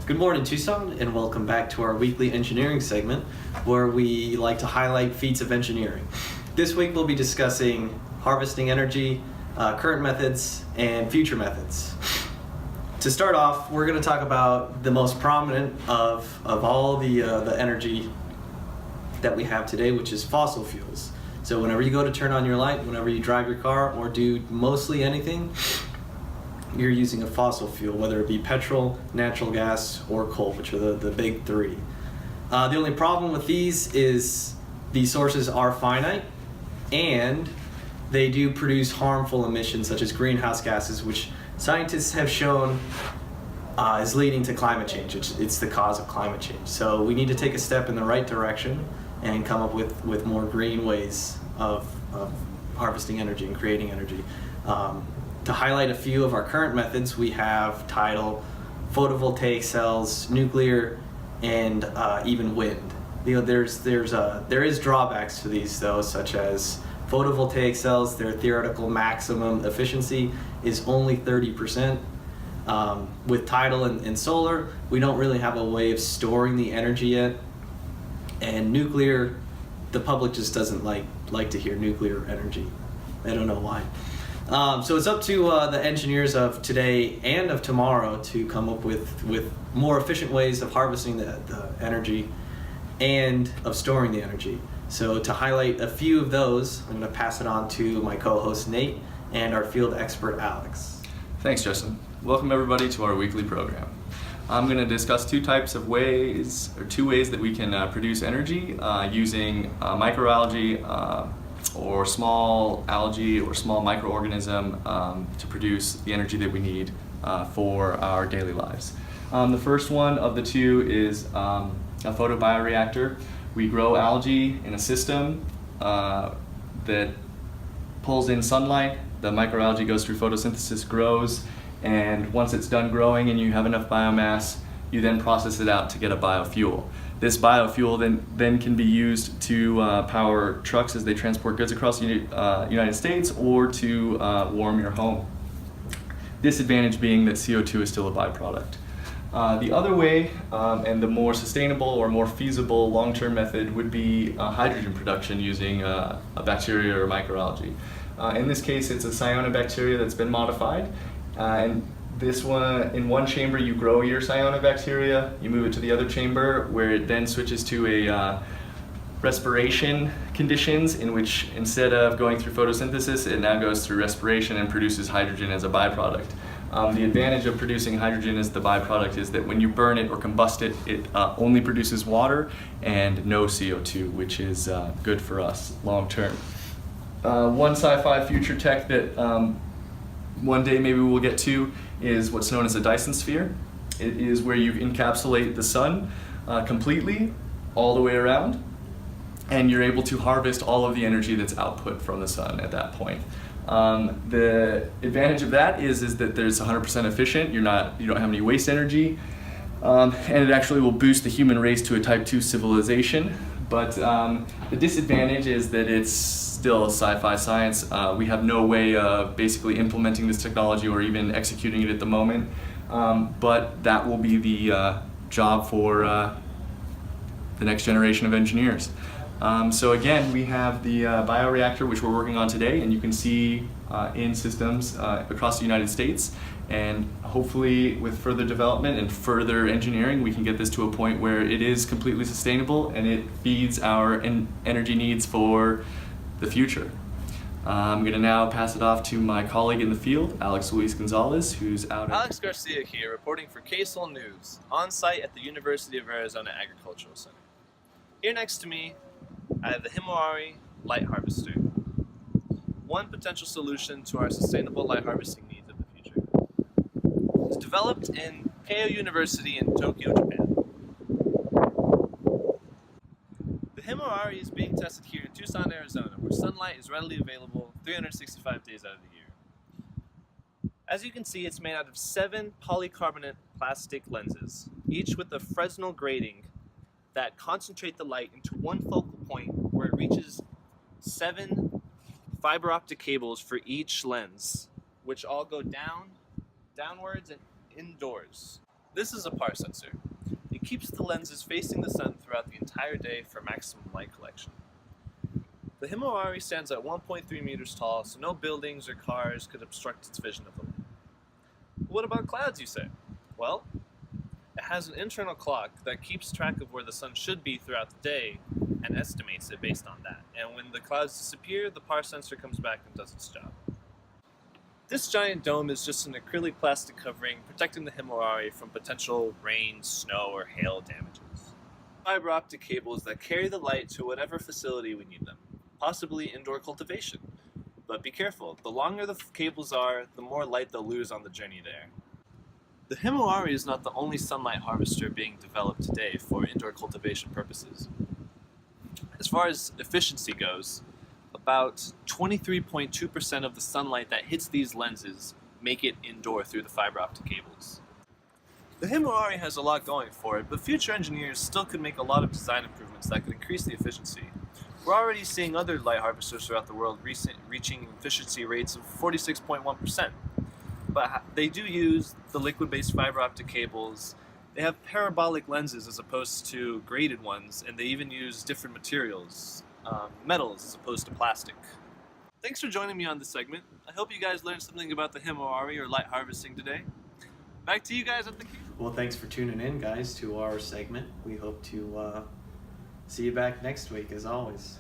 Good morning, Tucson, and welcome back to our weekly engineering segment where we like to highlight feats of engineering. This week we'll be discussing harvesting energy, current methods, and future methods. To start off, we're going to talk about the most prominent of all the energy that we have today, which is fossil fuels. So whenever you go to turn on your light, whenever you drive your car, or do mostly anything, you're using a fossil fuel, whether it be petrol, natural gas, or coal, which are the big three. The only problem with these is these sources are finite, and they do produce harmful emissions such as greenhouse gases, which scientists have shown is leading to climate change. It's the cause of climate change. So we need to take a step in the right direction and come up with more green ways of harvesting energy and creating energy. To highlight a few of our current methods, we have tidal, photovoltaic cells, nuclear, and even wind. You know, there is drawbacks to these though, such as photovoltaic cells. Their theoretical maximum efficiency is only 30%. With tidal and solar, we don't really have a way of storing the energy yet. And nuclear, the public just doesn't like to hear nuclear energy. I don't know why. So it's up to the engineers of today and of tomorrow to come up with more efficient ways of harvesting the energy and of storing the energy. So to highlight a few of those, I'm going to pass it on to my co-host Nate and our field expert Alex. Thanks, Justin. Welcome everybody to our weekly program. I'm going to discuss two ways that we can produce energy using microalgae or small algae or small microorganism to produce the energy that we need for our daily lives. The first one of the two is a photobioreactor. We grow algae in a system that pulls in sunlight. The microalgae goes through photosynthesis, grows, and once it's done growing and you have enough biomass, you then process it out to get a biofuel. This biofuel then can be used to power trucks as they transport goods across the United States, or to warm your home. Disadvantage being that CO2 is still a byproduct. The other way, and the more sustainable or more feasible long-term method, would be hydrogen production using a bacteria or microalgae. In this case, it's a cyanobacteria that's been modified. And this one, in one chamber you grow your cyanobacteria, you move it to the other chamber where it then switches to a respiration conditions, in which instead of going through photosynthesis, it now goes through respiration and produces hydrogen as a byproduct. The advantage of producing hydrogen as the byproduct is that when you burn it or combust it, it only produces water and no CO2, which is good for us long term. One sci-fi future tech that one day maybe we'll get to is what's known as a Dyson sphere. It is where you encapsulate the sun completely all the way around, and you're able to harvest all of the energy that's output from the sun at that point. The advantage of that is that there's 100% efficient. You don't have any waste energy, and it actually will boost the human race to a type 2 civilization. But the disadvantage is that it's still sci-fi science. We have no way of basically implementing this technology or even executing it at the moment. But that will be the job for the next generation of engineers. So again, we have the bioreactor, which we're working on today, and you can see in systems across the United States. And hopefully with further development and further engineering, we can get this to a point where it is completely sustainable and it feeds our energy needs for the future. I'm going to now pass it off to my colleague in the field, Alex Luis Gonzalez, who's out. Alex Garcia here, reporting for KSOL News, on site at the University of Arizona Agricultural Center. Here next to me, I have the Himawari light harvester, one potential solution to our sustainable light harvesting needs of the future. It's developed in Keio University in Tokyo, Japan. The Himawari is being tested here in Tucson, Arizona, where sunlight is readily available 365 days out of the year. As you can see, it's made out of 7 polycarbonate plastic lenses, each with a Fresnel grating that concentrate the light into one focal point where it reaches 7 fiber optic cables for each lens, which all go downwards and indoors. This is a PAR sensor. It keeps the lenses facing the sun throughout the entire day for maximum light collection. The Himawari stands at 1.3 meters tall, so no buildings or cars could obstruct its vision of the light. What about clouds, you say? Well, it has an internal clock that keeps track of where the sun should be throughout the day and estimates it based on that. And when the clouds disappear, the PAR sensor comes back and does its job. This giant dome is just an acrylic plastic covering protecting the Himawari from potential rain, snow, or hail damages. Fiber optic cables that carry the light to whatever facility we need them, possibly indoor cultivation. But be careful, the longer the cables are, the more light they'll lose on the journey there. The Himawari is not the only sunlight harvester being developed today for indoor cultivation purposes. As far as efficiency goes, about 23.2% of the sunlight that hits these lenses make it indoor through the fiber optic cables. The Himawari has a lot going for it, but future engineers still could make a lot of design improvements that could increase the efficiency. We're already seeing other light harvesters throughout the world reaching efficiency rates of 46.1%. But they do use the liquid-based fiber optic cables. They have parabolic lenses as opposed to graded ones, and they even use different materials, metals as opposed to plastic. Thanks for joining me on this segment. I hope you guys learned something about the Himawari or light harvesting today. Back to you guys at the cube. Well, thanks for tuning in, guys, to our segment. We hope to see you back next week, as always.